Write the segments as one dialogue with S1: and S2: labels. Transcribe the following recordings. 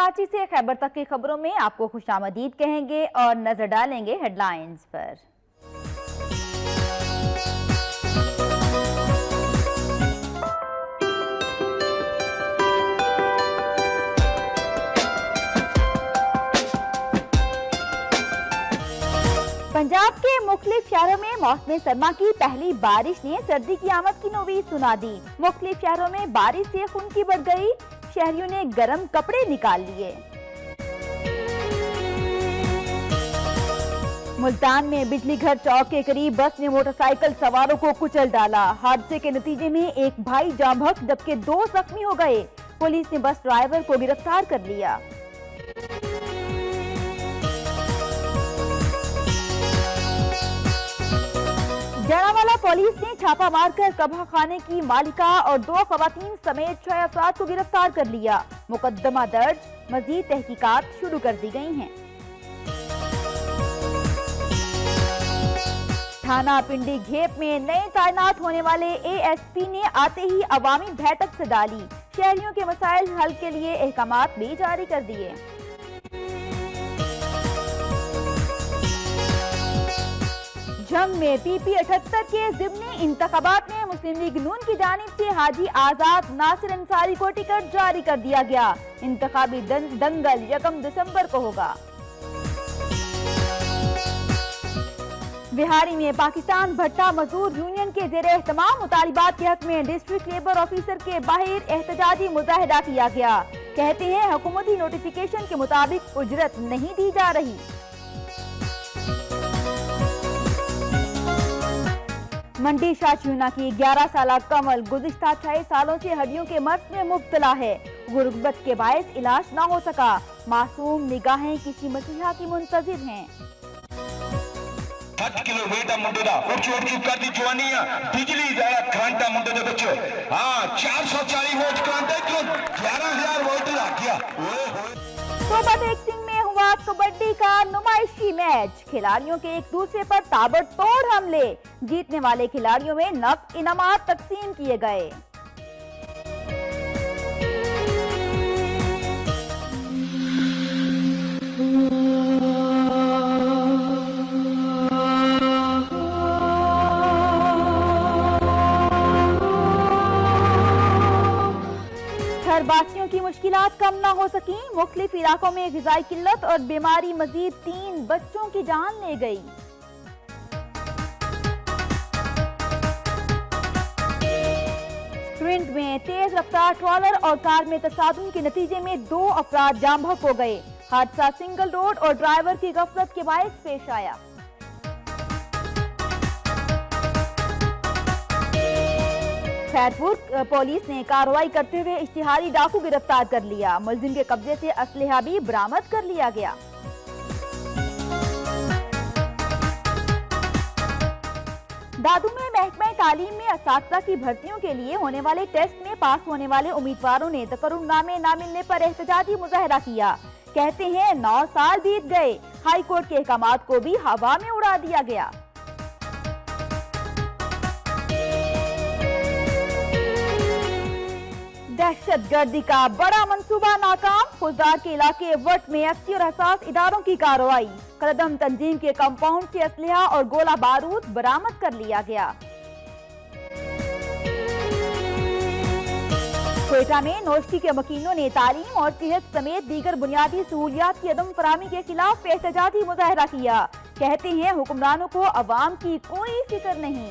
S1: कराची से खैबर तक की खबरों में आपको खुशामदीद कहेंगे और नजर डालेंगे हेडलाइंस पर। पंजाब के मुख्तलिफ शहरों में मौसम सरमा की पहली बारिश ने सर्दी की आमद की नौबीद सुना दी। मुख्तलिफ शहरों में बारिश से खुनकी बढ़ गई, शहरियों ने गर्म कपड़े निकाल लिए। मुल्तान में बिजली घर चौक के करीब बस ने मोटरसाइकिल सवारों को कुचल डाला। हादसे के नतीजे में एक भाई जाँ बहक जबकि 2 जख्मी हो गए। पुलिस ने बस ड्राइवर को गिरफ्तार कर लिया। जड़ावाला पुलिस ने छापा मारकर कबाब खाने की मालिका और 2 खवातीन समेत 6 अफराद को गिरफ्तार कर लिया। मुकदमा दर्ज, मजीद तहकीकात शुरू कर दी गई हैं। थाना पिंडी घेप में नए तैनात होने वाले एएसपी ने आते ही अवामी बैठक सदा ली। शहरियों के मसाइल हल के लिए अहकामात भी जारी कर दिए। जंग में पीपी 78 के ज़िमनी इंतखाबात में मुस्लिम लीग नून की जानिब से हाजी आजाद नासिर अंसारी को टिकट जारी कर दिया गया। इंतखाबी दंगल 1 दिसंबर को होगा। बिहारी में पाकिस्तान भट्टा मजदूर यूनियन के ज़ेरे एहतमाम मुतालिबात के हक में डिस्ट्रिक्ट लेबर ऑफिसर के बाहर एहतजाजी मुजाहिरा किया गया। कहते हैं हुकूमती नोटिफिकेशन के मुताबिक उजरत नहीं दी जा रही। मंडी शाचूना की 11 साल कमल गुज़िश्ता 6 सालों से हड्डियों के मर्ज में मुब्तला है। गुर्बत के बायस इलाज ना हो सका। मासूम निगाहें किसी मसीहा की मुंतजिर हैं।
S2: 7 किलोमीटर मुंडे दा छोड़ चुका दी जवानियां बिजली वाला करंटा मुंडे दे बच्चो 440 वोल्ट करंट जो 11000 वोल्ट लग गया। ओए होए
S1: सोबत एक सिंह में हुआ कबड्डी का नुमाइशी मैच। खिलाड़ियों के एक दूसरे पर ताबड़तोड़ हमले। जीतने वाले खिलाड़ियों में नकद इनामात तकसीम किए गए। शहरवासियों की मुश्किलात कम ना हो सकी। मुख्तलिफ इलाकों में ग़िज़ाई किल्लत और बीमारी मजीद 3 बच्चों की जान ले गई। स्प्रिंट में तेज रफ्तार ट्रॉलर और कार में तसादुम के नतीजे में 2 अफराद जाँ बहक हो गए। हादसा सिंगल रोड और ड्राइवर की गफलत के बायस पेश आया। खैरपुर पुलिस ने कार्रवाई करते हुए इश्तिहारी डाकू गिरफ्तार कर लिया। मुलजिम के कब्जे से असलहा भी बरामद कर लिया गया। दादू में महकमा तालीम में असातिज़ा की भर्तियों के लिए होने वाले टेस्ट में पास होने वाले उम्मीदवारों ने तकर्रुमनामे ना मिलने पर एहतजाजी मुजाहिरा किया। कहते हैं 9 साल बीत गए, हाई कोर्ट के अहकामात को भी हवा में उड़ा दिया गया। दहशत गर्दी का बड़ा मंसूबा नाकाम। खुददार के इलाके वट में 80 और हसास इदारों की कार्रवाई। कदम तंजीम के कंपाउंड से असलहा और गोला बारूद बरामद कर लिया गया। कोयटा में नौशकी के वकीलों ने तालीम और सेहत समेत दीगर बुनियादी सहूलियात की अदम फराहमी के खिलाफ एहतजाजी मुजाहिरा किया। कहते हैं हुक्मरानों को अवाम की कोई फिक्र नहीं।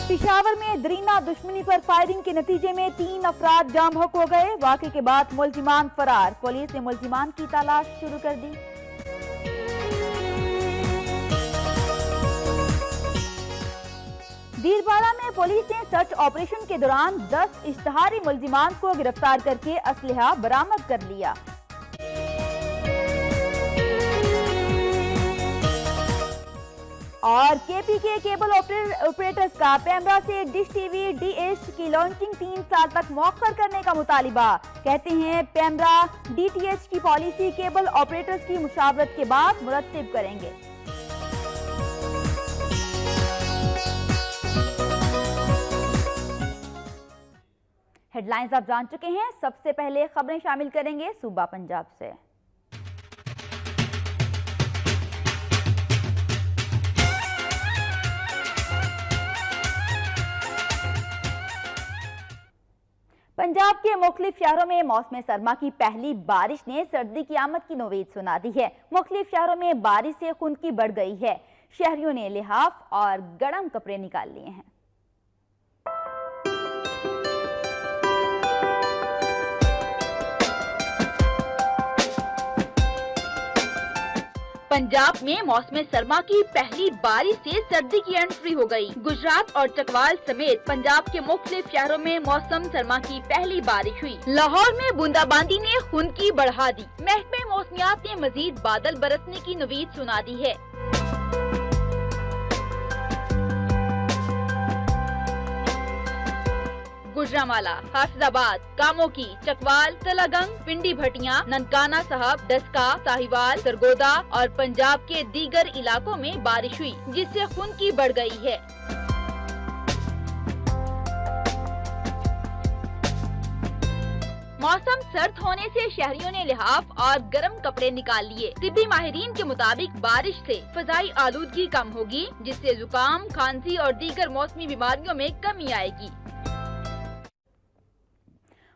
S1: पेशावर में दरीना दुश्मनी पर फायरिंग के नतीजे में 3 अफराद जाँ बहक हो गए। वाक़े के बाद मुलजिमान फरार। पुलिस ने मुलजिमान की तलाश शुरू कर दी। दीरबाड़ा में पुलिस ने सर्च ऑपरेशन के दौरान 10 इश्तिहारी मुलजिमान को गिरफ्तार करके असलहा बरामद कर लिया। और केपीके केबल ऑपरेटर्स का पैमरा से डिश टीवी डीएश की लॉन्चिंग 3 साल तक मौखर करने का मुतालिबा। कहते हैं पैमरा डीटीएच की पॉलिसी केबल ऑपरेटर्स की मुशावरत के बाद मुरत्तिब करेंगे। हेड लाइन्स आप जान चुके हैं। सबसे पहले खबरें शामिल करेंगे सूबा पंजाब से। पंजाब के मुख्तलिफ शहरों में मौसम सरमा की पहली बारिश ने सर्दी की आमद की नोवेद सुना दी है। मुख्तलिफ शहरों में बारिश से खुनकी बढ़ गई है। शहरियों ने लिहाफ और गर्म कपड़े निकाल लिए हैं। पंजाब में मौसम सरमा की पहली बारिश से सर्दी की एंट्री हो गई। गुजरात और चकवाल समेत पंजाब के मुख्तलिफ शहरों में मौसम सरमा की पहली बारिश हुई। लाहौर में बूंदाबांदी ने खुनकी बढ़ा दी। महकमे मौसमियात ने मजीद बादल बरसने की नवीद सुना दी है। गुजरांवाला, हाफिजाबाद, कामोकी, चकवाल, तलागंग, पिंडी भटिया, ननकाना साहब, डस्का, साहिवाल, सरगोदा और पंजाब के दीगर इलाकों में बारिश हुई, जिससे खुनकी बढ़ गई है। मौसम सर्द होने से शहरियों ने लिहाफ और गर्म कपड़े निकाल लिए। तिब्बी माहिरीन के मुताबिक बारिश से फजाई आलूदगी कम होगी, जिससे जुकाम, खांसी और दीगर मौसमी बीमारियों में कमी आएगी।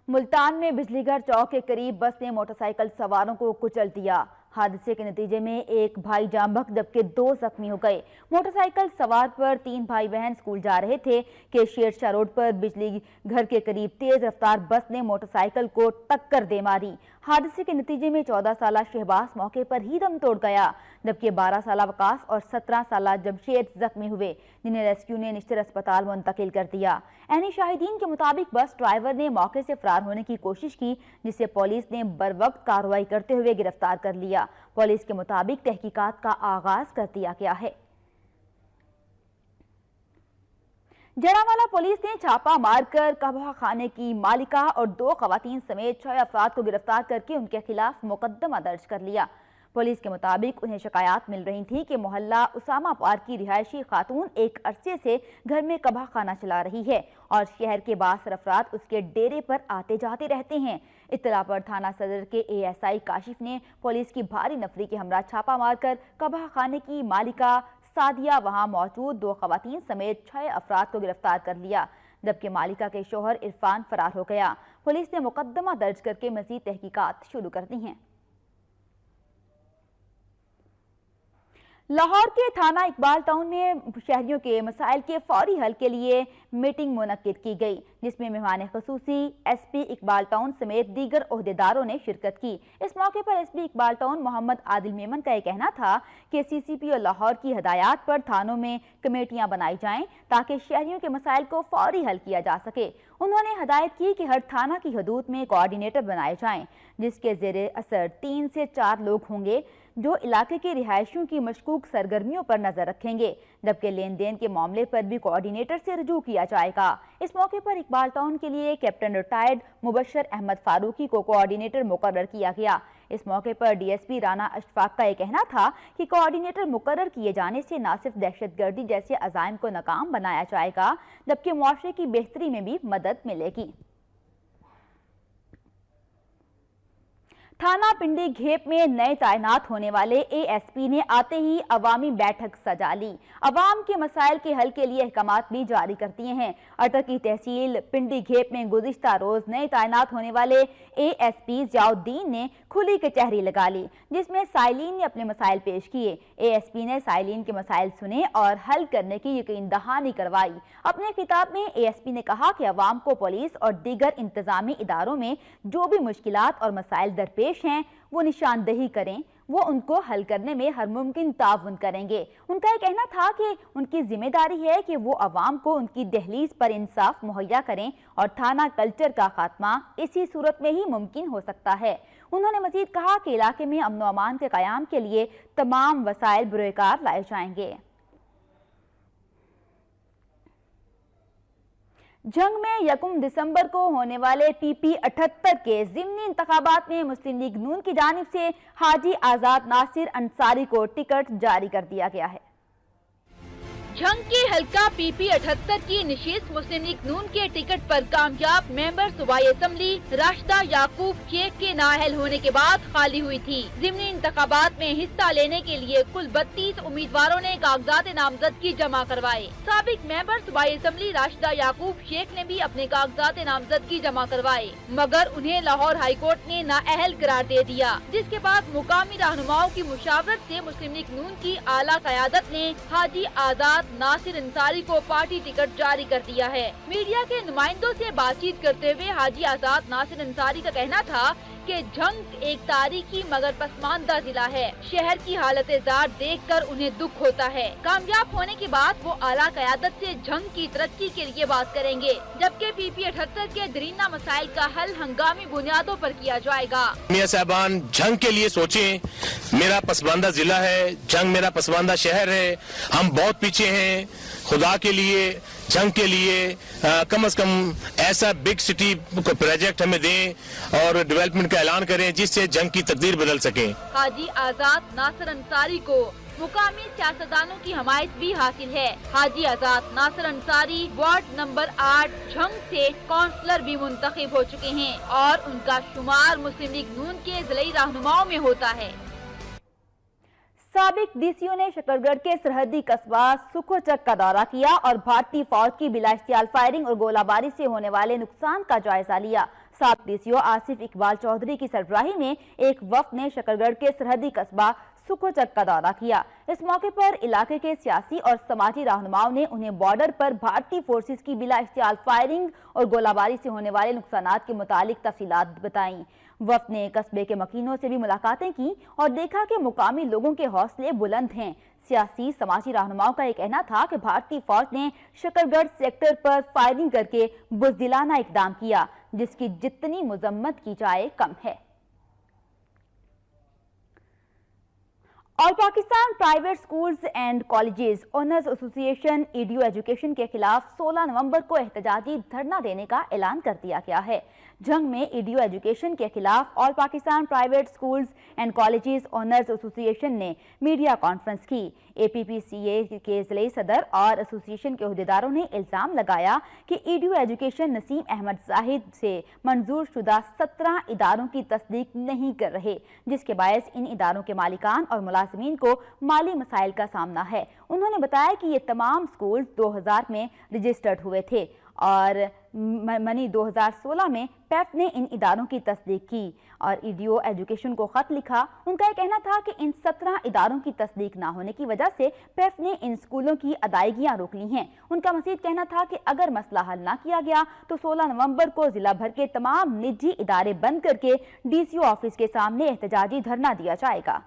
S1: मुल्तान में बिजलीघर चौक के करीब बस ने मोटरसाइकिल सवारों को कुचल दिया। हादसे के नतीजे में एक भाई जान बख्श जबकि 2 जख्मी हो गए। मोटरसाइकिल सवार पर 3 भाई बहन स्कूल जा रहे थे कि शेरशाह रोड पर बिजली घर के करीब तेज रफ्तार बस ने मोटरसाइकिल को टक्कर दे मारी। हादसे के नतीजे में 14 साला शहबाज मौके पर ही दम तोड़ गया, जबकि 12 साला वकास और 17 साला जमशेद जख्मी हुए, जिन्हें रेस्क्यू ने निश्चित अस्पताल मुंतकिल कर दिया। ऐनी शाहिदीन के मुताबिक बस ड्राइवर ने मौके से फरार होने की कोशिश की, जिसे पुलिस ने बरवक्त कार्रवाई करते हुए गिरफ्तार कर लिया। पुलिस के मुताबिक तहकीकात का आगाज कर दिया गया है। जरावाला पुलिस ने छापा मारकर कबाब खाने की मालिका और 2 खवातीन समेत 6 अफराद को गिरफ्तार करके उनके खिलाफ मुकदमा दर्ज कर लिया। पुलिस के मुताबिक उन्हें शिकायत मिल रही थी कि मोहल्ला उसामा पार्क की रिहायशी खातून एक अरसे से घर में कबाब खाना चला रही है और शहर के बासर अफराद उसके डेरे पर आते जाते रहते हैं। इत्तला पर थाना सदर के ASI काशिफ ने पुलिस की भारी नफरी के हमरा छापा मारकर कबाब खाने की मालिका सादिया वहां मौजूद 2 खवातीन समेत 6 अफराद को गिरफ्तार कर लिया, जबकि मालिका के शोहर इरफान फरार हो गया। पुलिस ने मुकदमा दर्ज करके मजीद तहकीकात शुरू कर दी हैं। लाहौर के थाना इकबाल टाउन में शहरियों के मसाइल के फौरी हल के लिए मीटिंग मुनक्किद की गई, जिसमें मेहमान खुसूसी SP इकबाल टाउन समेत दीगर ओहदेदारों ने शिरकत की। इस मौके पर SP इकबाल टाउन मोहम्मद आदिल मेमन का यह कहना था कि CCP और लाहौर की हदायत पर थानों में कमेटियां बनाई जाएं ताकि शहरियों के मसाइल को फौरी हल किया जा सके। उन्होंने हदायत की कि हर थाना की हदूद में कोऑर्डिनेटर बनाए जाएं, जिसके ज़ेरे असर 3 से 4 लोग होंगे जो इलाके के रिहायशियों की मशकूक सरगर्मियों पर नजर रखेंगे, जबकि लेन देन के मामले पर भी कोऑर्डिनेटर से रजू किया जाएगा। इस मौके पर इकबाल टाउन के लिए कैप्टन रिटायर्ड मुबशर अहमद फारूकी को कोऑर्डिनेटर मुकर्रर किया गया। इस मौके पर DSP राना अशफाक का यह कहना था कि कोऑर्डिनेटर मुकर्रर किए जाने से न सिर्फ दहशतगर्दी जैसे अज़ाइम को नाकाम बनाया जाएगा, जबकि मुआशरे की बेहतरी में भी मदद मिलेगी। थाना पिंडी घेप में नए तैनात होने वाले ASP ने आते ही अवामी बैठक सजा ली। अवाम के मसाइल के हल के लिए अहकामात भी जारी कर दिए हैं। अटक की तहसील पिंडी घेप में गुज़िश्ता रोज नए तैनात होने वाले ASP ज़ियाउद्दीन ने खुली कचहरी लगा ली, जिसमें साइलिन ने अपने मसाइल पेश किए। ASP ने साइलिन के मसाइल सुने और हल करने की यकीन दहानी करवाई। अपने खिताब में ASP ने कहा कि अवाम को पुलिस और दीगर इंतजामी इदारों में जो भी मुश्किलात और मसाइल दरपेश हैं वो निशानदही करें, वो उनको हल करने में हर मुमकिन ताउन करेंगे। उनका यह कहना था कि उनकी जिम्मेदारी है कि वो अवाम को उनकी दहलीज पर इंसाफ मुहैया करें और थाना कल्चर का खात्मा इसी सूरत में ही मुमकिन हो सकता है। उन्होंने मजीद कहा कि इलाके में अमन व अमान के क़याम के लिए तमाम वसाइल बुरेकार लाए जाएंगे। जंग में 1 दिसंबर को होने वाले PP 78 के ज़िमनी इंतखाबात में मुस्लिम लीग नून की जानिब से हाजी आज़ाद नासिर अंसारी को टिकट जारी कर दिया गया है।
S3: झंग के हल्का PP 78 की निशीत मुस्लिम लीग नून के टिकट पर कामयाब मेंबर सूबाई असम्बली राशिदा याकूब शेख के नाअहल होने के बाद खाली हुई थी। ज़िमनी इंतखाबात में हिस्सा लेने के लिए कुल 32 उम्मीदवारों ने कागजात नामजदगी जमा करवाए। साबिक मेंबर सूबाई असम्बली राशिदा याकूब शेख ने भी अपने कागजात नामजदगी जमा करवाए, मगर उन्हें लाहौर हाई कोर्ट ने नाअहल करार दे दिया, जिसके बाद मुकामी रहनुमाओं की मुशावरत से मुस्लिम लीग नून की आला क़यादत ने हाजी आजाद नासिर अंसारी को पार्टी टिकट जारी कर दिया है। मीडिया के नुमाइंदों से बातचीत करते हुए हाजी आजाद नासिर अंसारी का कहना था कि झंग एक तारीखी मगर पसमानदा जिला है। शहर की हालत जार देखकर उन्हें दुख होता है। कामयाब होने के बाद वो आला क़यादत से झंग की तरक्की के लिए बात करेंगे, जबकि PP 78 के दरीना मसाइल का हल हंगामी बुनियादों पर किया जाएगा।
S4: मियां साहबान झंग के लिए सोचें, मेरा पसमानदा जिला है, झंग मेरा पसमानदा शहर है, हम बहुत पीछे हैं। खुदा के लिए झंग के लिए कम से कम ऐसा बिग सिटी को प्रोजेक्ट हमें दें और डेवलपमेंट का ऐलान करें जिससे झंग की तकदीर बदल सके।
S3: हाजी आजाद नासिर अंसारी को मुकामी सियासतदानों की हमायत भी हासिल है। हाजी आजाद नासिर अंसारी वार्ड नंबर 8 झंग से काउंसलर भी मुंतखब हो चुके हैं और उनका शुमार मुस्लिम लीग नून के जिले रहनुमाओं में होता है।
S1: साबिक DCO ने शकरगढ़ के सरहदी कस्बा सुखोचक का दौरा किया और भारतीय फौज की बिलाइश्तियाल फायरिंग और गोलाबारी से होने वाले नुकसान का जायजा लिया। साबिक DCO आसिफ इकबाल चौधरी की सरबराही में एक वफ्द ने शकरगढ़ के सरहदी कस्बा सुखोचक का दौरा किया। इस मौके पर इलाके के सियासी और समाजी रहनुमाओं ने उन्हें बॉर्डर पर भारतीय फोर्सेस की बिलाइश्तियाल फायरिंग और गोलाबारी से होने वाले नुकसानात के मुतालिक तफसीलात बताईं। वफ्द ने कस्बे के मकीनों से भी मुलाकातें की और देखा कि मुकामी लोगों के हौसले बुलंद हैं। सियासी समाजी रहनुमाओं का ये कहना था कि भारतीय फौज ने शकरगढ़ सेक्टर पर फायरिंग करके बुज़दिलाना इक़दाम किया, जिसकी जितनी मुज़म्मत की जाए कम है। All Pakistan private schools and colleges owners association EDU education के खिलाफ 16 नवंबर को एहतजाजी धरना देने का ऐलान कर दिया गया है। झंग में EDU एजुकेशन के खिलाफ all Pakistan private schools and colleges owners association ने मीडिया कॉन्फ्रेंस की। APPCA के जिले सदर और एसोसिएशन के अहदेदारों ने इल्जाम लगाया कि EDU एजुकेशन नसीम अहमद जाहिद से मंजूर शुदा 17 इदारों की तस्दीक नहीं कर रहे, जिसके बायस इन इदारों के मालिकान और मुलाजिमीन को माली मसाइल का सामना है। उन्होंने बताया कि ये तमाम स्कूल 2000 में रजिस्टर्ड हुए थे और मनी 2016 में PEF ने इन इदारों की तस्दीक की और EDU एजुकेशन को खत लिखा। उनका यह कहना था कि इन 17 इदारों की तस्दीक ना होने की वजह से PEF ने इन स्कूलों की अदायगियां रोक ली हैं। उनका मज़ीद कहना था कि अगर मसला हल ना किया गया तो 16 नवंबर को जिला भर के तमाम निजी इदारे बंद करके DCO ऑफिस के सामने एहतजाजी धरना दिया जाएगा।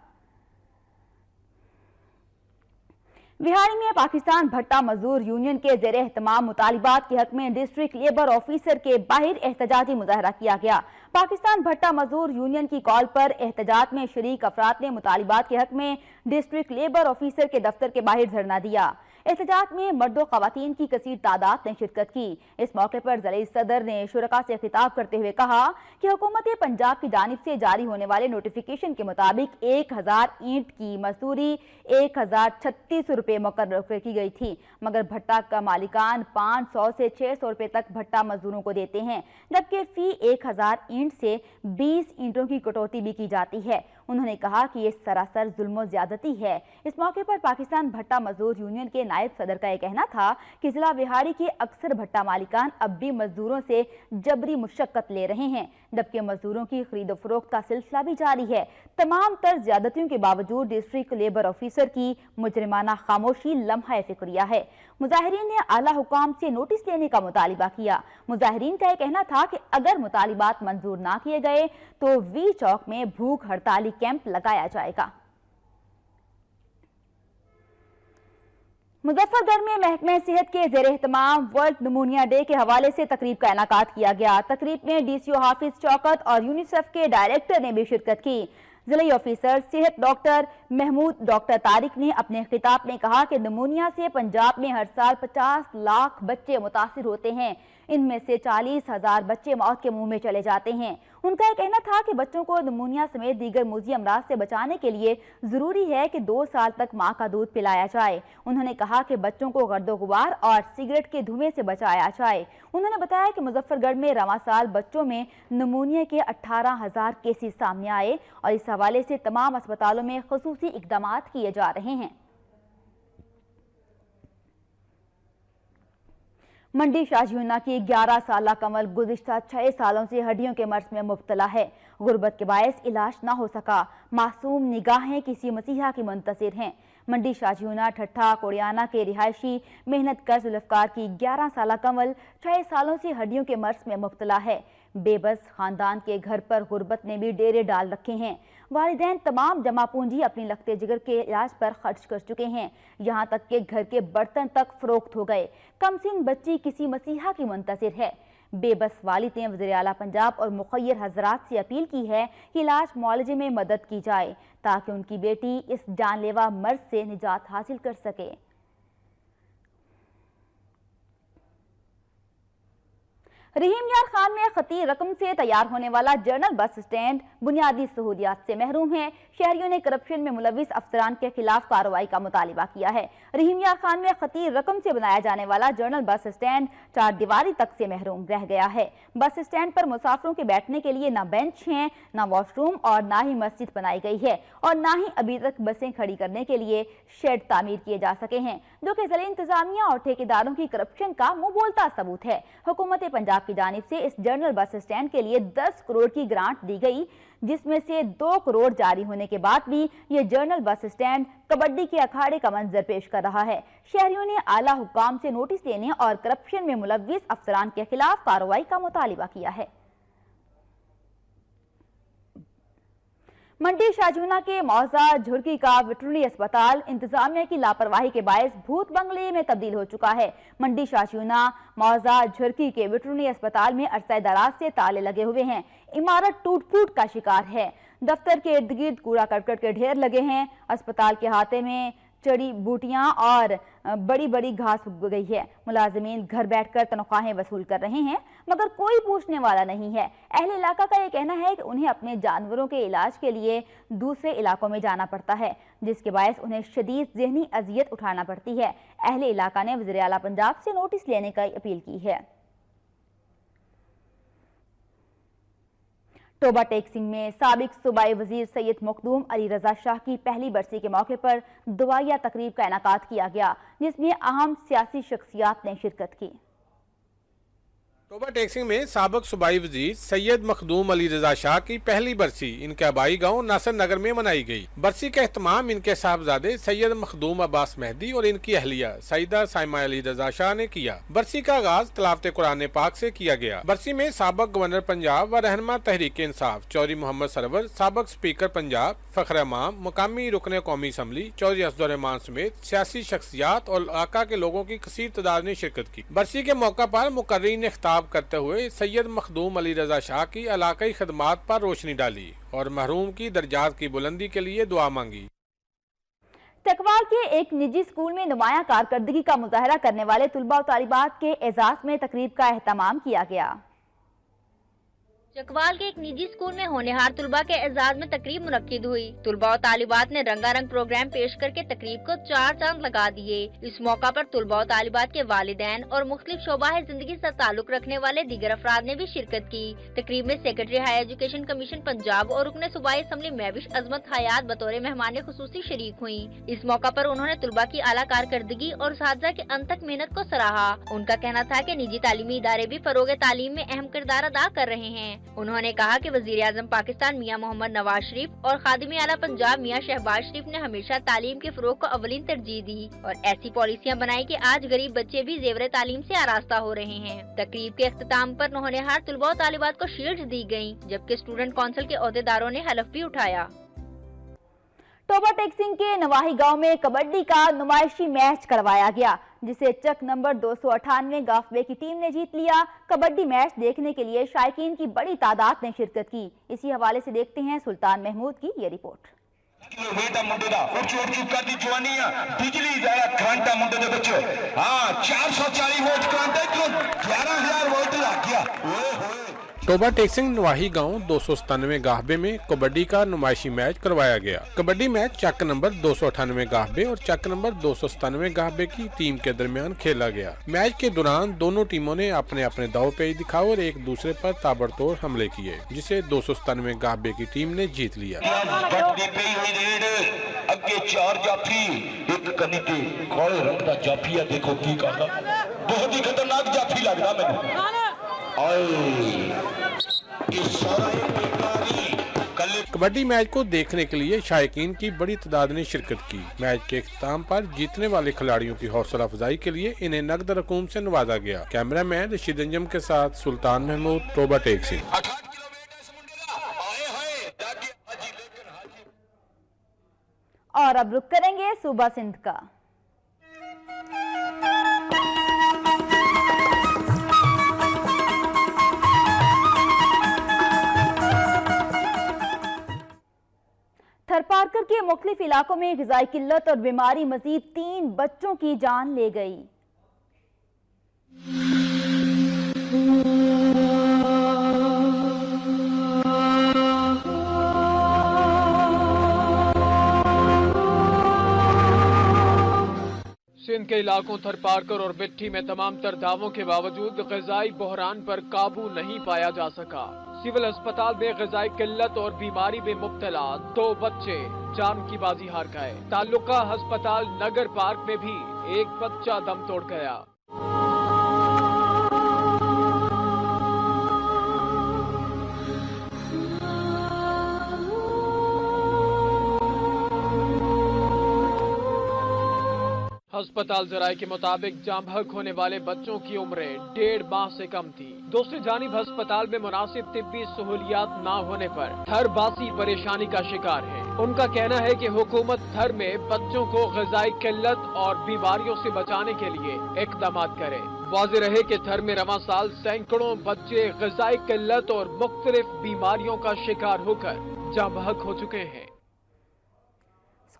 S1: बिहारी में पाकिस्तान भट्टा मजदूर यूनियन के ज़ेरे एहतमाम मुतालिबात के हक में डिस्ट्रिक्ट लेबर ऑफिसर के बाहर एहतजाजी मुजाहरा किया गया। पाकिस्तान भट्टा मजदूर यूनियन की कॉल पर एहतजाज में शरीक अफराद ने मुतालिबात के हक में डिस्ट्रिक्ट लेबर ऑफिसर के दफ्तर के बाहर धरना दिया। एहतजाज में मर्दों ख़वातीन की कसीर तादाद ने शिरकत की। इस मौके पर ज़िले सदर ने शुरका से खिताब करते हुए कहा कि हुकूमत पंजाब की जानिब से जारी होने वाले नोटिफिकेशन के मुताबिक 1000 ईंट की मजदूरी 1036 रुपये मुकर्रर की गई थी, मगर भट्टा का मालिकान 500 से 600 रुपये तक भट्टा मजदूरों को देते हैं, जबकि फी 1000 ईंट से 20 ईंटों की कटौती भी की जाती है। उन्होंने कहा कि ये सरासर जुल्म ज़्यादती है। इस मौके पर पाकिस्तान भट्टा मजदूर यूनियन के नायब सदर का यह कहना था कि जिला बिहारी के अक्सर भट्टा मालिकान अब भी मजदूरों से जबरी मुशक्कत ले रहे हैं, जबकि मजदूरों की खरीदो फरोख्त का सिलसिला भी जारी है। तमाम तर ज्यादतियों के बावजूद डिस्ट्रिक्ट लेबर ऑफिसर की मुजरिमाना खामोशी लम्हा फिक्रिया है। मुजाहिरीन ने आला हुकाम से नोटिस लेने का मुतालिबा किया। मुजाहिरीन का यह कहना था कि अगर मुतालिबात मंजूर ना किए गए तो वी चौक में भूख हड़ताली कैंप लगाया जाएगा। मुजफ्फरगढ़ में महकमे सेहत के ज़ेरे एहतमाम वर्ल्ड निमोनिया डे के हवाले से तकरीब का इनाकात किया गया। तकरीब में DCO हाफिज शौकत और यूनिसेफ के डायरेक्टर ने भी शिरकत की। जिला ऑफिसर सेहत डॉक्टर महमूद डॉक्टर तारिक ने अपने खिताब में कहा कि निमोनिया से पंजाब में हर साल 50 लाख बच्चे मुतासिर होते हैं। इनमें से 40,000 बच्चे मौत के मुंह में चले जाते हैं। उनका यह कहना था कि बच्चों को निमोनिया समेत दीगर मुज़ी अमराज से बचाने के लिए जरूरी है कि 2 साल तक मां का दूध पिलाया जाए। उन्होंने कहा कि बच्चों को गर्दो गुबार और सिगरेट के धुएं से बचाया जाए। उन्होंने बताया कि मुजफ्फरगढ़ में रवां साल बच्चों में निमोनिया के 18,000 केसेस सामने आए और इस हवाले से तमाम अस्पतालों में खुसूसी इकदाम किए जा रहे हैं। मंडी शाहजूना की 11 साला कमल गुज़िश्ता 6 सालों से हड्डियों के मर्ज में मुब्तला है। गुर्बत के बायस इलाज न हो सका। मासूम निगाहें किसी मसीहा की मुंतज़िर हैं। मंडी शाहजूना ठट्ठा कोड़ियाना के रिहायशी मेहनत कर जुल्फ़कार की 11 साला कमल 6 सालों से हड्डियों के मर्ज में मुब्तला है। बेबस खानदान के घर पर गुर्बत ने भी डेरे डाल रखे हैं। वालिदैन तमाम जमा पूंजी अपनी लखते जिगर के इलाज पर खर्च कर चुके हैं। यहाँ तक कि घर के बर्तन तक फरोख्त हो गए। कमसिन बच्ची किसी मसीहा की मुंतज़िर है। बेबस वालिद ने वज़ीर आला पंजाब और मुखय्यर हजरात से अपील की है कि इलाज मुआलजे में मदद की जाए ताकि उनकी बेटी इस जानलेवा मर्ज से निजात हासिल कर सके। रहीम यार खान में खती रकम से तैयार होने वाला जर्नल बस स्टैंड बुनियादी सहूलियात से महरूम है। शहरियों ने करप्शन में मुलविस अफसरान के खिलाफ कार्रवाई का मुतालिबा किया है। रहीम यार खान में खती रकम से बनाया जाने वाला जर्नल बस स्टैंड 4 दीवारी तक से महरूम रह गया है। बस स्टैंड पर मुसाफिरों के बैठने के लिए न बेंच हैं, न वॉशरूम और न ही मस्जिद बनाई गई है और न ही अभी तक बसें खड़ी करने के लिए शेड तामीर किए जा सके हैं, जो कि ज़िला इंतजामिया और ठेकेदारों की करप्शन का मुंह बोलता सबूत है। हुकूमत पंजाब की जानिब से इस जर्नल बस स्टैंड के लिए 10 करोड़ की ग्रांट दी गई, जिसमें से 2 करोड़ जारी होने के बाद भी ये जर्नल बस स्टैंड कबड्डी के अखाड़े का मंजर पेश कर रहा है। शहरियों ने आला हुक्काम से नोटिस देने और करप्शन में मुलविस अफसरान के खिलाफ कार्रवाई का मुतालिबा किया है। मंडी शाहजूना के मौजा झुरकी का वेटरनरी अस्पताल इंतजामिया की लापरवाही के बायस भूत बंगले में तब्दील हो चुका है। मंडी शाहजूना मौजा झुरकी के वेटरनरी अस्पताल में अरसा दराज से ताले लगे हुए हैं। इमारत टूट फूट का शिकार है। दफ्तर के इर्द गिर्द कूड़ा करकट के ढेर लगे हैं। अस्पताल के हाथे में जड़ी बूटियां और बड़ी बड़ी घास उग गई है। मुलाजिमीन घर बैठकर तनख्वाहें वसूल कर रहे हैं, मगर कोई पूछने वाला नहीं है। अहले इलाका का यह कहना है कि उन्हें अपने जानवरों के इलाज के लिए दूसरे इलाकों में जाना पड़ता है, जिसके बायस उन्हें शदीद ज़हनी अजियत उठाना पड़ती है। अहले इलाका ने वज़ीर आला पंजाब से नोटिस लेने की अपील की है। टोबा टेक सिंह में साबिक सूबाई वजीर सैयद मखदूम अली रजा शाह की पहली बरसी के मौके पर दुआया तकरीब का इनाकात किया गया, जिसमें अहम सियासी शख्सियात ने शिरकत की।
S5: टोबा टेक सिंह में साबिक सूबाई वजीर सैयद मखदूम अली रजा शाह की पहली बरसी इनके आबाई गांव नासिर नगर में मनाई गई। बरसी का एहतमाम इनके साहबजादे सैयद मखदूम अब्बास मेहदी और इनकी अहलिया सईदा साइमा अली रजा शाह ने किया। बरसी का आगाज तलावत कुरान पाक से किया गया। बरसी में साबिक गवर्नर पंजाब व रहनुमा तहरीक इंसाफ चौधरी मोहम्मद सरवर, साबिक स्पीकर पंजाब फखर इमाम, मुकामी रुकने कौमी असम्बली चौधरी असदुर रहमान समेत सियासी शख्सियात और इलाका के लोगों की कसीर तादाद ने शिरकत की। बरसी के मौका पर मुकर्रीन ने खिताब करते हुए सैयद मखदूम अली रजा शाह की इलाकाई खदमात पर रोशनी डाली और महरूम की दर्जात की बुलंदी के लिए दुआ मांगी।
S1: चकवाल के एक निजी स्कूल में नुमाया कारकर्दगी का मुजाहरा करने वाले तुलबा और तालिबात के एजाज में तकरीब का एहतमाम किया गया।
S6: चकवाल के एक निजी स्कूल में होनहार तुलबा के एजाज में तकरीब मुनक्किद हुई। तुलबा और तालिबात ने रंगारंग प्रोग्राम पेश करके तकरीब को 4 चांद लगा दिए। इस मौका पर तुलबा और तालिबात के वालिदैन और मुख्तलिफ शोबाह जिंदगी से ताल्लुक रखने वाले दीगर अफराद ने भी शिरकत की। तकरीब में secretary high education commission Punjab और रुकने सूबाई असम्बली महविश अजमत हयात बतौर मेहमान खुसूसी शरीक हुई। इस मौका पर उन्होंने तुलबा की आला कारकर्दगी और साथीज़ा की अनथक मेहनत को सराहा। उनका कहना था कि निजी तालीमी इदारे भी फरोग तालीम में अहम किरदार अदा कर रहे हैं। उन्होंने कहा कि वजीर आजम पाकिस्तान मियां मोहम्मद नवाज शरीफ और खादिम आला पंजाब मियां शहबाज शरीफ ने हमेशा तालीम के फरोग को अवलीन तरजीह दी और ऐसी पॉलिसियां बनाई कि आज गरीब बच्चे भी जेवर तालीम से आरास्ता हो रहे हैं। तकरीब के अख्ताम पर होनहार तुलबा और तालिबात को शील्ड्स दी गयी, जबकि स्टूडेंट काउंसिल के ओहदेदारों ने हलफ भी उठाया।
S1: टोबा टेक सिंह के नवाही गांव में कबड्डी का नुमाइशी मैच करवाया गया, जिसे चक नंबर 298 गाफवे की टीम ने जीत लिया। कबड्डी मैच देखने के लिए शायकीन की बड़ी तादाद ने शिरकत की। इसी हवाले से देखते हैं सुल्तान महमूद की ये रिपोर्ट।
S2: बिजली करंट मुंडे दे बच्चों 440 वोल्ट करंट 11000
S5: टोबा टेक्सिंग नवाही गांव 297 गाहबे में कबड्डी का नुमाइशी मैच करवाया गया। कबड्डी मैच चक नंबर 298 गाहबे और चक नंबर 297 गाहबे की टीम के दरमियान खेला गया। मैच के दौरान दोनों टीमों ने अपने अपने दांव-पेच दिखाए और एक दूसरे पर ताबड़तोड़ हमले किए, जिसे 297 गाहबे की टीम ने जीत लिया।
S2: अगे 4 जाफी एक कनी ते काले रंग दा जाफी है, देखो की करदा, बहुत ही खतरनाक जाफी लगदा मैनू।
S5: कबड्डी मैच को देखने के लिए शायकीन की बड़ी तादाद ने शिरकत की। मैच के इख्तिताम पर जीतने वाले खिलाड़ियों की हौसला अफजाई के लिए इन्हें नकद रकूम से नवाजा गया। कैमरामैन रशीद अंजम के साथ सुल्तान महमूद, टोबा टेक्सिंग।
S1: और अब रुक करेंगे सूबा सिंध का। थरपारकर के मुख्तलिफ इलाकों में ग़िज़ाई किल्लत और बीमारी मजीद 3 बच्चों की जान ले गई।
S7: सिंध के इलाकों थरपारकर और बिट्ठी में तमाम तर दावों के बावजूद ग़िज़ाई बहरान पर काबू नहीं पाया जा सका। सिविल अस्पताल में ग़िज़ाई किल्लत और बीमारी में मुब्तला 2 बच्चे जान की बाजी हार गए। ताल्लुका अस्पताल नगर पार्क में भी एक बच्चा दम तोड़ गया। अस्पताल जराये के मुताबिक जाम बहक होने वाले बच्चों की उम्रें 1.5 माह से कम थी। दूसरी जानिब अस्पताल में मुनासिब तिब्बी सहूलियात न होने पर थरबासी परेशानी का शिकार है। उनका कहना है कि हुकूमत थर में बच्चों को ग़िज़ाई किल्लत और बीमारियों से बचाने के लिए इक़दामात करे। वाज़ेह रहे कि थर में रवां साल सैकड़ों बच्चे ग़िज़ाई किल्लत और मुख्तलिफ बीमारियों का शिकार होकर जाम बहक हो चुके हैं।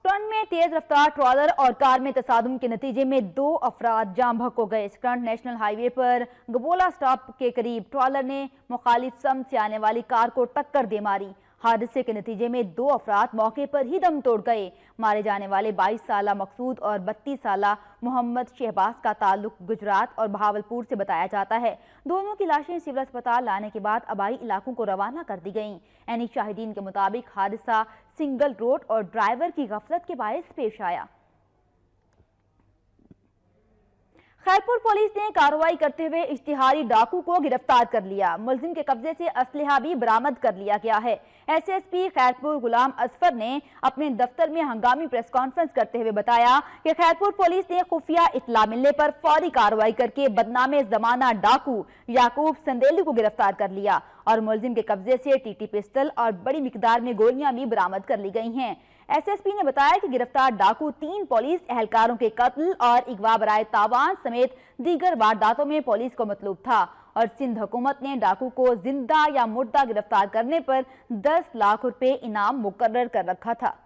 S1: स्कंड में तेज रफ्तार ट्रॉलर और कार में तसादुम के नतीजे में 2 अफराद जाम बहक हो गए। स्कंड नेशनल हाईवे पर गबोला स्टॉप के करीब ट्रॉलर ने मुखालिफ समत से आने वाली कार को टक्कर दे मारी। हादसे के नतीजे में 2 अफराद मौके पर ही दम तोड़ गए। मारे जाने वाले 22 साला मकसूद और 32 साला मोहम्मद शहबाज का ताल्लुक गुजरात और बहावलपुर से बताया जाता है। दोनों की लाशें सिविल अस्पताल लाने के बाद आबाई इलाकों को रवाना कर दी गईं। यानी शाहिदीन के मुताबिक हादसा सिंगल रोड और ड्राइवर की गफलत के बायस पेश आया। खैरपुर पुलिस ने कार्रवाई करते हुए इश्तिहारी डाकू को गिरफ्तार कर लिया। मुलजिम के कब्जे से असलहा भी बरामद कर लिया गया है। एसएसपी खैरपुर गुलाम असफर ने अपने दफ्तर में हंगामी प्रेस कॉन्फ्रेंस करते हुए बताया कि खैरपुर पुलिस ने खुफिया इत्तला मिलने पर फौरी कार्रवाई करके बदनामे जमाना डाकू याकूब संदेली को गिरफ्तार कर लिया और मुलजिम के कब्जे से टीटी पिस्टल और बड़ी मिकदार में गोलियां भी बरामद कर ली गई हैं। एसएसपी ने बताया कि गिरफ्तार डाकू 3 पुलिस एहलकारों के कत्ल और अगवा बराए तावान समेत दीगर वारदातों में पुलिस को मतलूब था और सिंध हुकूमत ने डाकू को जिंदा या मुर्दा गिरफ्तार करने पर 10 लाख रुपए इनाम मुकर्रर कर रखा था।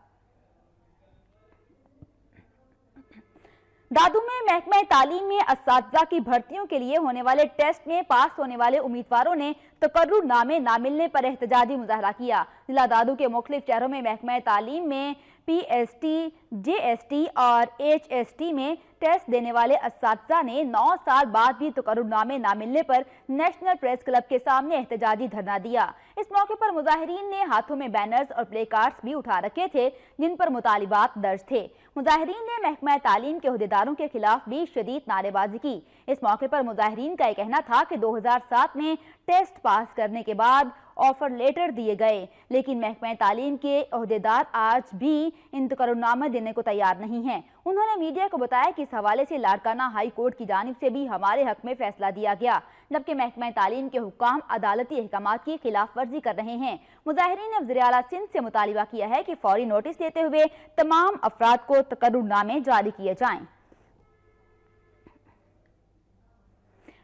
S1: दादू में महकमा तालीम में असातिज़ा की भर्तियों के लिए होने वाले टेस्ट में पास होने वाले उम्मीदवारों ने तकर्रुर नामे ना मिलने पर एहतजाजी मुजाहरा किया। जिला दादू के मुख्तलिफ शहरों में महकमा तालीम में पीएसटी, जेएसटी और एचएसटी में टेस्ट देने वाले असातिज़ा ने 9 साल बाद भी तकर्रुरनामे ना मिलने पर नेशनल प्रेस क्लब के सामने एहतजाजी धरना दिया। इस मौके पर मुजाहिरीन ने हाथों में बैनर्स और प्ले कार्ड्स भी उठा रखे थे जिन पर मुतालिबात दर्ज थे। मुजाहिरीन ने महकमा तालीम के अहदेदारों के खिलाफ भी शदीद नारेबाजी की। इस मौके पर मुजाहिरीन का यह कहना था कि 2007 में टेस्ट पास करने के बाद ऑफर लेटर दिए गए, लेकिन महकमा तालीम के अहदेदार आज भी इन तकर्रुरनामे देने को तैयार नहीं हैं। उन्होंने मीडिया को बताया कि इस हवाले से लाड़काना हाई कोर्ट की जानिब से भी हमारे हक में फैसला दिया गया, जबकि महकमा तालीम के हुक्काम अदालती अहकामात की खिलाफ वर्जी कर रहे हैं। मुजाहिरीन ने वज़ीर आला सिंध से मुतालिबा किया है कि फौरी नोटिस देते हुए तमाम अफराद को तकर्रुरनामे जारी किए जाएं।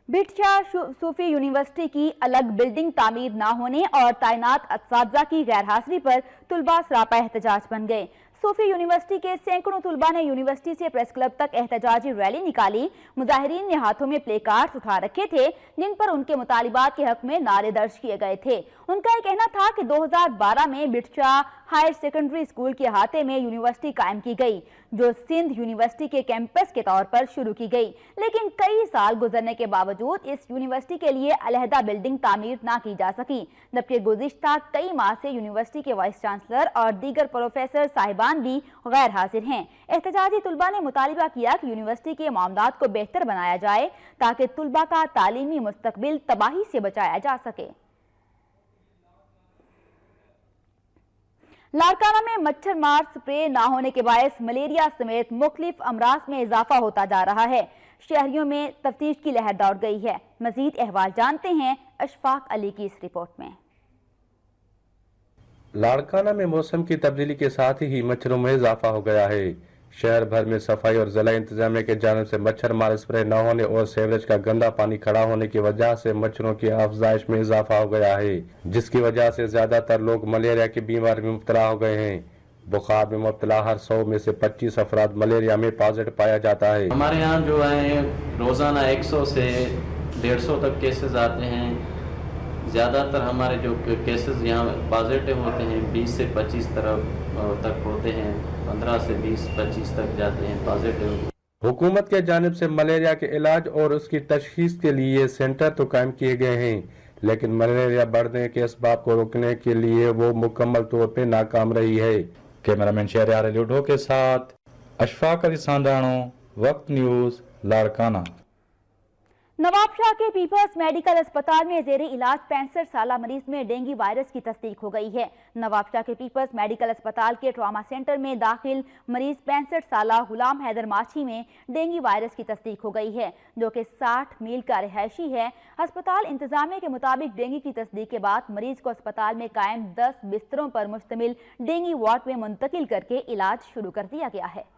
S1: बिटशा सूफी यूनिवर्सिटी की अलग बिल्डिंग तामीर ना होने और तैनात असातिज़ा की गैर हाजिरी पर तुलबा सरापा एहतजाज बन गए। सूफी यूनिवर्सिटी के सैकड़ों तुलबा ने यूनिवर्सिटी से प्रेस क्लब तक एहतजाजी रैली निकाली। मुजाहिरीन ने हाथों में प्ले कार्ड्स उठा रखे थे जिन पर उनके मुतालिबात के हक में नारे दर्ज किए गए थे। उनका ये कहना था कि 2012 में बिटशा हायर सेकेंडरी स्कूल के अहाते में यूनिवर्सिटी कायम की गई, जो सिंध यूनिवर्सिटी के कैंपस के तौर पर शुरू की गई, लेकिन कई साल गुजरने के बावजूद इस यूनिवर्सिटी के लिए अलहदा बिल्डिंग तामीर ना की जा सकी, जबकि गुज़िश्ता कई माह से यूनिवर्सिटी के वाइस चांसलर और दीगर प्रोफेसर साहिबान भी गैर हाजिर हैं। एहतजाजी तुलबा ने मुतालिबा किया कि यूनिवर्सिटी के मामलात को बेहतर बनाया जाए ताकि तुलबा का तालीमी मुस्तकबिल तबाही से बचाया जा सके। लाड़काना में मच्छर मार स्प्रे ना होने के बायस मलेरिया समेत मुख्तलिफ अमराज में इजाफा होता जा रहा है। शहरियों में तफ्तीश की लहर दौड़ गई है। मजीद अहवाल जानते हैं अशफाक अली की इस रिपोर्ट में।
S8: लाड़काना में मौसम की तब्दीली के साथ ही मच्छरों में इजाफा हो गया है। शहर भर में सफाई और जिला इंतजामिया के जानिब से मच्छर मार स्प्रे न होने और सीवरेज का गंदा पानी खड़ा होने की वजह से मच्छरों की अफजाइश में इजाफा हो गया है, जिसकी वजह से ज्यादातर लोग मलेरिया की बीमारी में मुब्तला हो गए हैं। बुखार में मुब्तला हर 100 में से 25 अफराद मलेरिया में पॉजिटिव पाया जाता है।
S9: हमारे यहाँ जो है रोजाना 100 से 150 तक केसेस आते हैं। ज़्यादातर हमारे जो केसेस यहाँ पॉजिटिव होते हैं 20 से 25 तक होते हैं, 15 से 20-25 तक जाते हैं पॉजिटिव।
S8: हुकूमत के जानिब से मलेरिया के इलाज और उसकी तशखीस के लिए सेंटर तो कायम किए गए हैं, लेकिन मलेरिया बढ़ने के असबाब को रोकने के लिए वो मुकम्मल तौर पे नाकाम रही है। कैमरामैन शहरयार लूडो के साथ अशफाक अली सांडानो, वक्त न्यूज़, लाड़काना।
S1: नवाबशाह के पीपल्स मेडिकल अस्पताल में जेरे इलाज 65 साला मरीज में डेंगू वायरस की तस्दीक हो गई है। नवाबशाह के पीपल्स मेडिकल अस्पताल के ट्रॉमा सेंटर में दाखिल मरीज 65 साला गुलाम हैदर माछी में डेंगू वायरस की तस्दीक हो गई है, जो कि 60 मील का रिहायशी है। अस्पताल इंतजामिया के मुताबिक डेंगू की तस्दीक के बाद मरीज को अस्पताल में कायम 10 बिस्तरों पर मुश्तमिल डेंगू वार्ड में मुंतकिल करके इलाज शुरू कर दिया गया है।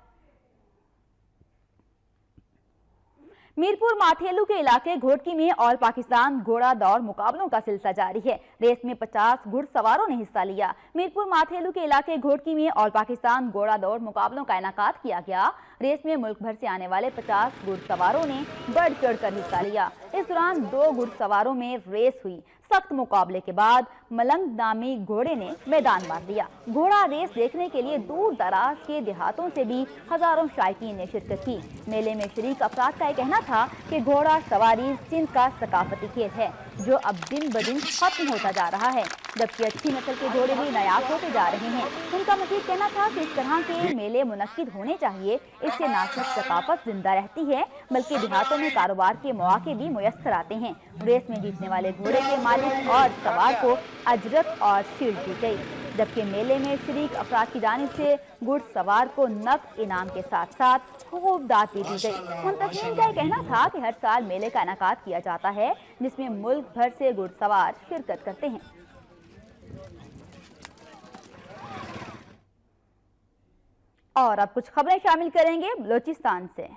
S1: मीरपुर माथेलू के इलाके घोटकी में ऑल पाकिस्तान घोड़ा दौड़ मुकाबलों का सिलसिला जारी है। रेस में 50 घुड़सवारों ने हिस्सा लिया। मीरपुर माथेलू के इलाके घोटकी में ऑल पाकिस्तान घोड़ा दौड़ मुकाबलों का इनाकात किया गया। रेस में मुल्क भर से आने वाले 50 घुड़सवारों ने बढ़ चढ़कर हिस्सा लिया। इस दौरान 2 घुड़सवारों में रेस हुई। सख्त मुकाबले के बाद मलंग नामी घोड़े ने मैदान मार दिया। घोड़ा रेस देखने के लिए दूर दराज के देहातों से भी हजारों शायकीन ने शिरकत की। मेले में शरीक अफराद का कहना था कि घोड़ा सवारी सिंध का सकाफती खेल है, जो अब दिन ब दिन खत्म होता जा रहा है, जबकि अच्छी नस्ल के घोड़े भी नायाब होते जा रहे हैं। उनका मजीद कहना था कि इस तरह के मेले मुनक्किद होने चाहिए। इससे न सिर्फ सकाफत जिंदा रहती है, बल्कि देहातों में कारोबार के मौके भी मुयस्सर आते हैं। रेस में जीतने वाले घोड़े के मालिक और सवार को अजरत और शील्ड दी गई, जबकि मेले में शरीक अफराद की जानिब से घुड़सवार को नकद इनाम के साथ साथ खूब दाद भी दी गई। मुंतज़मीन का कहना था कि हर साल मेले का इनाकात किया जाता है, जिसमें मुल्क भर से घुड़सवार शिरकत करते हैं। और अब कुछ खबरें शामिल करेंगे बलोचिस्तान से।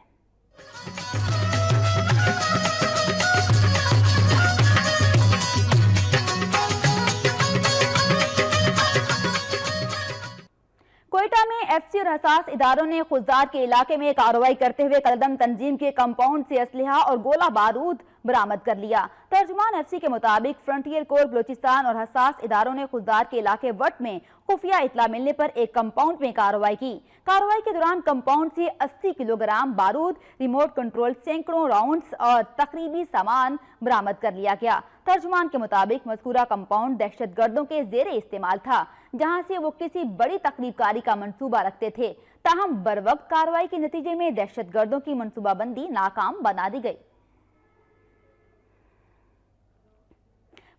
S1: कोयटा में एफसी और हसास इदारों ने खुददार के इलाके में कार्रवाई करते हुए कलदम तंजीम के कंपाउंड से असलहा और गोला बारूद बरामद कर लिया। तर्जुमान एफसी के मुताबिक फ्रंटियर कोर बलोचिस्तान और हसास इदारों ने खुददार के इलाके वट में खुफिया इतला मिलने पर एक कंपाउंड में कार्रवाई की। कार्रवाई के दौरान कंपाउंड से 80 किलोग्राम बारूद, रिमोट कंट्रोल सैकड़ों राउंड्स और तकरीबी सामान बरामद कर लिया गया। तर्जुमान के मुताबिक मज़कूरा कंपाउंड दहशत गर्दों के जेरे इस्तेमाल था, जहां से वो किसी बड़ी तकरीबकारी का मंसूबा रखते थे। ताहम बरवक्त कार्रवाई के नतीजे में दहशत गर्दों की मंसूबाबंदी नाकाम बना दी गई।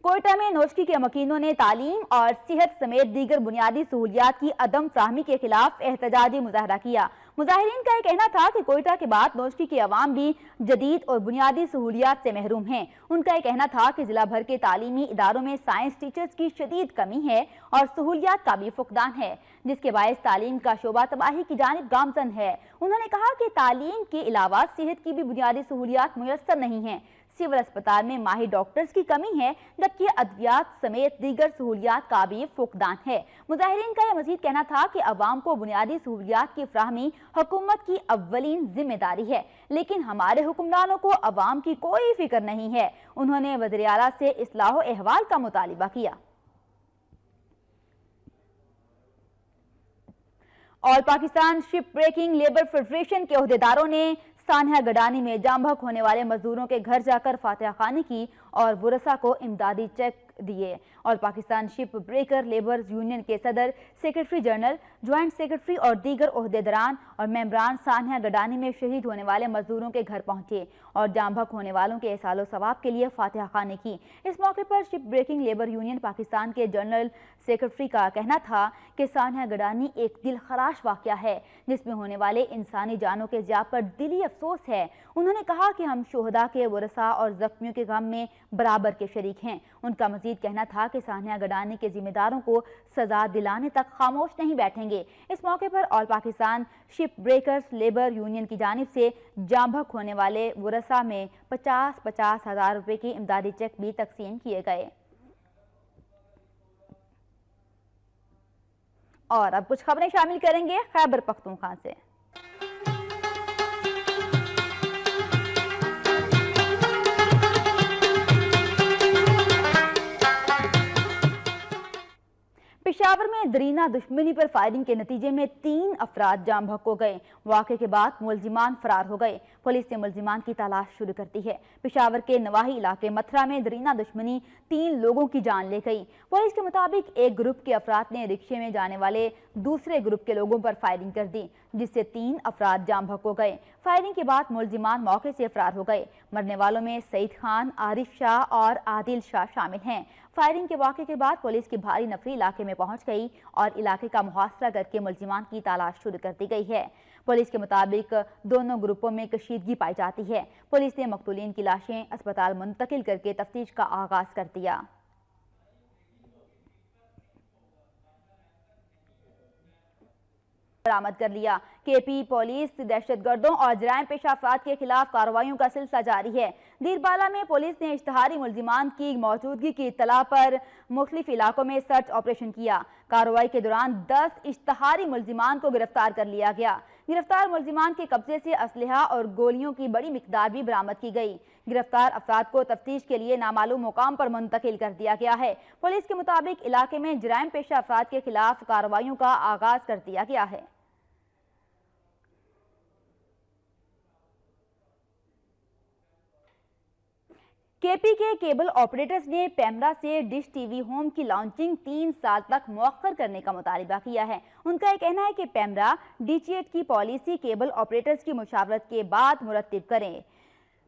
S1: कोयटा में नौशकी के मकीनों ने तालीम और सेहत समेत दीगर बुनियादी सहूलियात की अदम फ्राहमी के खिलाफ एहतजाजी मुजाहरा किया। मुजाहिरीन का ये कहना था कि कोयटा के बाद नौशकी के अवाम भी जदीद और बुनियादी सहूलियात से महरूम हैं। उनका ये कहना था कि जिला भर के तालीमी इदारों में साइंस टीचर्स की शदीद कमी है और सहूलियात का भी फुकदान है, जिसके बायस तालीम का शोबा तबाही की जानिब गामजन है। उन्होंने कहा कि तालीम के अलावा सेहत की भी बुनियादी सहूलियात मुयस्सर नहीं है। सिविल अस्पताल में माहिर डॉक्टर्स की कमी है, जबकि अद्वियात समेत दीगर सहूलियात का भी फुकदान है। मुजाहिरीन का यह मजीद कहना था कि अवाम को बुनियादी सहूलियात की फ्राहमी हुकूमत की अव्वलीन जिम्मेदारी है, लेकिन हमारे हुक्मरानों को अवाम की कोई फिक्र नहीं है। उन्होंने वज़ीर आला से इस्लाह अहवाल का मुतालिबा किया। All Pakistan ship breaking labour federation के अहदेदारों ने सान्हा गडानी में जाम बहक होने वाले मजदूरों के घर जाकर फातिहा खानी की और वरसा को इमदादी चेक दिए। और Pakistan ship breaker labours union के सदर, सेक्रेटरी जनरल, ज्वाइंट सेक्रेटरी और दीगर ओहदेदारान और मेंबरान सान्हा गडानी में शहीद होने वाले मजदूरों के घर पहुंचे और जाम बहक होने वालों के एहसालो सवाब के लिए फातिहा खानी की। इस मौके पर ship breaking labour union Pakistan के जनरल सेक्रेटरी का कहना था कि सान्हा गडानी एक दिल खराश वाक़या है, जिसमें होने वाले इंसानी जानों के ज़िया पर दिली अफसोस है। उन्होंने कहा कि हम शोहदा के वरसा और जख्मियों के गम में बराबर के शरीक हैं। उनका मजीद कहना था कि सान्हा गडानी के जिम्मेदारों को सजा दिलाने तक खामोश नहीं बैठेंगे। इस मौके पर all Pakistan ship breakers labour union की जानिब से जाम बहक होने वाले वरसा में 50-50 हज़ार रुपए की इमदादी चेक भी तकसीम किए गए। और अब कुछ खबरें शामिल करेंगे खैबर पख्तूनख्वा से। पेशावर में दरीना दुश्मनी पर फायरिंग के नतीजे में 3 अफराद जाम बहक हो गए। वाक़े के बाद मुलजिमान फरार हो गए। पुलिस ने मुलजिमान की तलाश शुरू कर दी है। पेशावर के नवाही इलाके मथुरा में दरीना दुश्मनी 3 लोगों की जान ले गई। पुलिस के मुताबिक एक ग्रुप के अफराद ने रिक्शे में जाने वाले दूसरे ग्रुप के लोगों पर फायरिंग कर दी, जिससे 3 अफराद जाम बहक हो गए। फायरिंग के बाद मुलजिमान मौके से फरार हो गए। मरने वालों में सईद खान, आरिफ शाह और आदिल शाह शामिल हैं। फायरिंग के वाक़े के बाद पुलिस की भारी नफरी इलाके में पहुंच गई और इलाके का मुहासरा करके मुलजिमान की तलाश शुरू कर दी गई है। पुलिस के मुताबिक दोनों ग्रुपों में कशीदगी पाई जाती है। पुलिस ने मकतूलीन की लाशें अस्पताल मुंतकिल करके तफ्तीश का आगाज कर दिया। बरामद कर लिया। केपी पुलिस दहशतगर्दों और जराइम पेशा अफराद के खिलाफ कार्रवाइयों का सिलसिला जारी है। दीरबाला में पुलिस ने इश्तहारी मुलजिमान की मौजूदगी की इत्तला पर मुख्तलिफ इलाकों में सर्च ऑपरेशन किया। कार्रवाई के दौरान 10 इश्तहारी मुलजिमान को गिरफ्तार कर लिया गया। गिरफ्तार मुलजिमान के कब्जे से असलहा और गोलियों की बड़ी मिकदार भी बरामद की गई। गिरफ्तार अफराद को तफ्तीश के लिए नामालूम मुकाम पर मुंतकिल कर दिया गया है। पुलिस के मुताबिक इलाके में जराइम पेशा अफराद के खिलाफ कार्रवाइयों का आगाज कर दिया गया है। केपी के केबल ऑपरेटर्स ने पेमरा से डिश टीवी होम की लॉन्चिंग 3 साल तक मौखर करने का मुतालिबा किया है। उनका यह कहना है कि पेमरा DCH की पॉलिसी केबल ऑपरेटर्स की मुशावरत के बाद मुरत्तिब करें।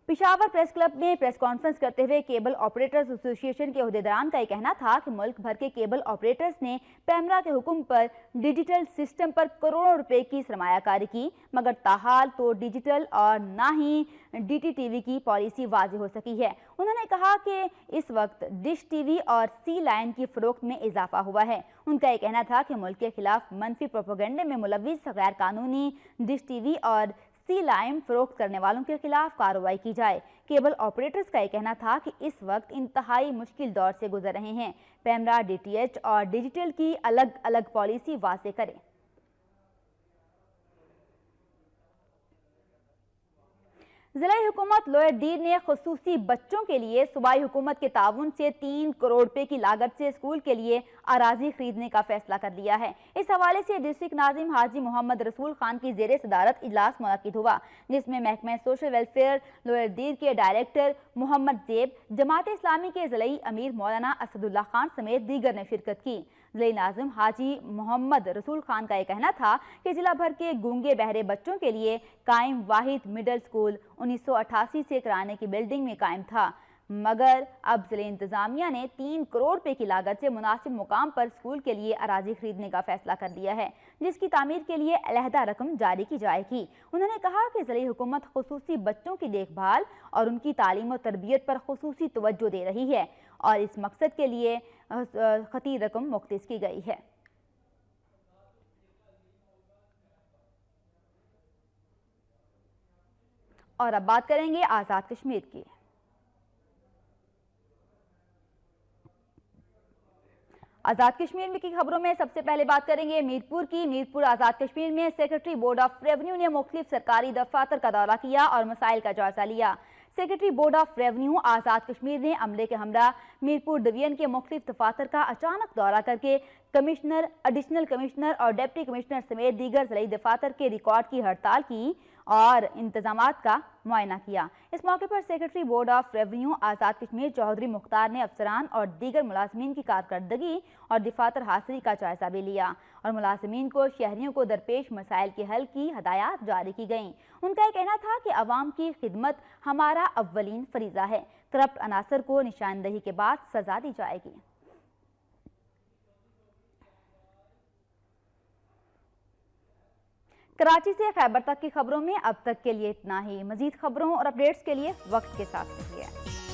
S1: पेशावर प्रेस क्लब में प्रेस कॉन्फ्रेंस करते हुए केबल ऑपरेटर्स एसोसिएशन के अहदेदारान का यह कहना था कि मुल्क भर के केबल ऑपरेटर्स ने पेमरा के हुक्म पर डिजिटल सिस्टम पर करोड़ों रुपए की सरमायाकारी की, मगर ताहाल तो डिजिटल और ना ही DTTV की पॉलिसी वाज़ेह हो सकी है। उन्होंने कहा कि इस वक्त डिश टीवी और सी लाइन की फरोख्त में इजाफा हुआ है। उनका यह कहना था कि मुल्क के खिलाफ मनफी प्रोपेगेंडे में मुलव्विस गैर कानूनी डिश टीवी और सी लाइन फरोख्त करने वालों के खिलाफ कार्रवाई की जाए। केबल ऑपरेटर्स का यह कहना था कि इस वक्त इंतहाई मुश्किल दौर से गुजर रहे हैं। पेमरा DTH और डिजिटल की अलग अलग पॉलिसी वाज़ेह करे। ज़िला हुकूमत लोअर दीर ने खुसूसी बच्चों के लिए सूबाई हुकूमत के ताउन से 3 करोड़ रुपए की लागत से स्कूल के लिए अराजी खरीदने का फैसला कर लिया है। इस हवाले से डिस्ट्रिक्ट नाजिम हाजी मोहम्मद रसूल खान की ज़ेरे सदारत इजलास मुनक्किद हुआ, जिसमें महकमा सोशल वेलफेयर लोअर दीर के डायरेक्टर मोहम्मद ज़ेब, जमात इस्लामी के ज़िलाई अमीर मौलाना असदुल्ला खान समेत दीगर ने शिरकत की। ज़िला नाजिम हाजी मोहम्मद रसूल खान का यह कहना था कि जिला भर के गूंगे बहरे बच्चों के लिए कायम वाहिद मिडल स्कूल 1988 से कराने की बिल्डिंग में कायम था। मगर अब जिले इंतजामिया ने 3 करोड़ रुपए की लागत से मुनासिब मुकाम पर स्कूल के लिए अराजी खरीदने का फैसला कर लिया है, जिसकी तामीर के लिए अलहदा रकम जारी की जाएगी। उन्होंने कहा कि जिले हुकूमत खुसूसी बच्चों की देखभाल और उनकी तालीम और तरबियत पर खुसूसी तवज्जो दे रही है और इस मकसद के लिए खती रकम मुख्तस की गई है। और अब बात करेंगे आज़ाद कश्मीर की। आज़ाद कश्मीर की खबरों में सबसे पहले बात करेंगे मीरपुर की। मीरपुर आज़ाद कश्मीर में सेक्रेटरी बोर्ड ऑफ रेवेन्यू ने मुख्तलिफ सरकारी दफ्तर का दौरा किया और मसाइल का जायजा लिया। Secretary board of revenue Azad Kashmir ने अमले के हमरा मीरपुर डिवीजन के मुख्तलिफ दफातर का अचानक दौरा करके कमिश्नर, एडिशनल कमिश्नर और डिप्टी कमिश्नर समेत दीगर ज़िले दफातर के रिकॉर्ड की हड़ताल की और इंतजामात का मुआयना किया। इस मौके पर secretary board of revenue Azad Kashmir Chaudhary Mukhtar ने अफसरान और दीगर मुलाजमीन की कारकर्दगी और दफातर हासिली का जायजा भी लिया और मुलाजमीन को शहरियों को दरपेश मसाइल के हल की हदायत जारी की गईं। उनका यह कहना था कि अवाम की खिदमत हमारा अव्वलीन फरीजा है, करप्ट अनासर को निशानदही के बाद सजा दी जाएगी। कराची से खैबर तक की खबरों में अब तक के लिए इतना ही। मजीद खबरों और अपडेट्स के लिए वक्त के साथ रहिए।